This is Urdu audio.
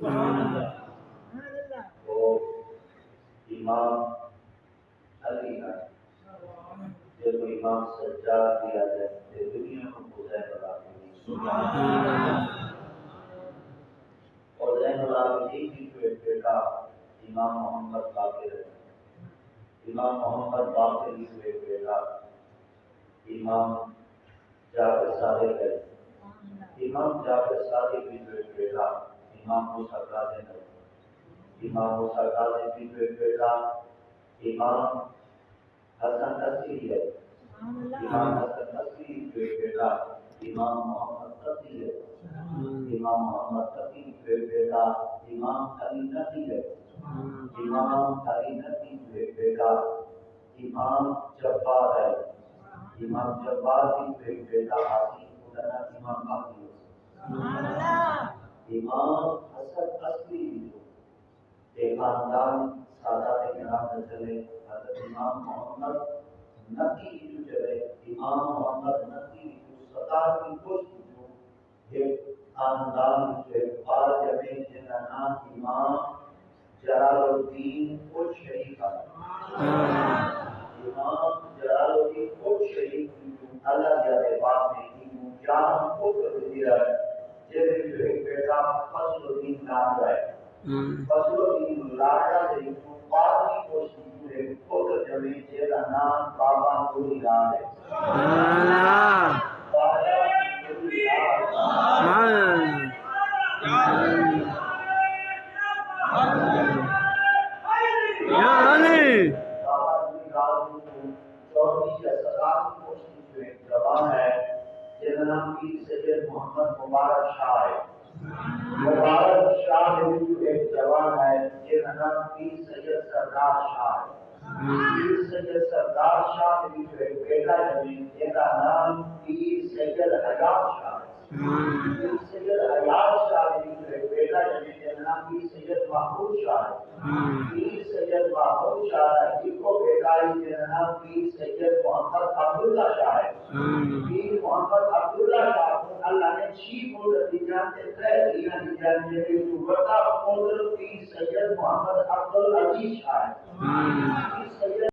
وہ امام علی ہے جب امام سجاد دیا جائے دنیا کو حسین العابدین اور زین العابدین کی جو ایک بیٹا امام محمد باقر ہے، امام محمد باقر کی جو ایک بیٹا امام جعفر صادق ہے، امام جعفر صادق کی جو ایک بیٹا امام موسیٰ کاظم ہے، امام موسیٰ کاظم کی جو ایک بیٹا امام حسن نصری ہے، امام حسن نصری کی جو ایک بیٹا امام محمد تقی ہے، امام محمد تقی کی جو ایک بیٹا امام علی نقی ہے، امام علی نقی کی جو ایک بیٹا امام جبار ہے، امام جبار کی جو ایک بیٹا امام مہدی ہے، امام حسن اصلی ایک خاندان سادات کرام میں چلے، حضرت امام محمد نقی کی جو چلے، امام محمد نقی کی 17 پشت جو ایک خاندان جو ایک بار جمع جن کا نام امام جلال الدین کوٹ شریف ہے، امام جلال الدین کوٹ شریف کی جو اللہ جل باب میں جان کو دیا ہے، جیسے جو ایک بیٹا فضل الدین نام ہے، فضل الدین لاڈا سے جو پاکی کو سیکھے خود جمعی جیدہ نام بابا نوری لال ہے، بابا نوری لال بابا نوری لال جو 24 یا 27 کو جو ایک جوان ہے جیدہ نام کی سید محمد مبارک شاہ ہے، مبارک شاہ جو ایک جوان ہے جیدہ نام کی سید سردار شاہ ہے، سید سردار شاہ جو ایک بیٹا ہے جیدہ نام کی سید حیات شاہ ہے، سید حیات شاہ جو ایک بیٹا ہے جیدہ نام کی سید محمود شاہ ہے، سید محمود شاہ ہے جن کو بیٹا ہے جیدہ نام کی سید محمد عبداللہ شاہ ہے، محمد عبداللہ شاہ کو اللہ نے 6 قدرت دیجان سے 3 دیجان سے جو بڑا قدرت کی سید محمد عبدالعزیز شاہ ہے،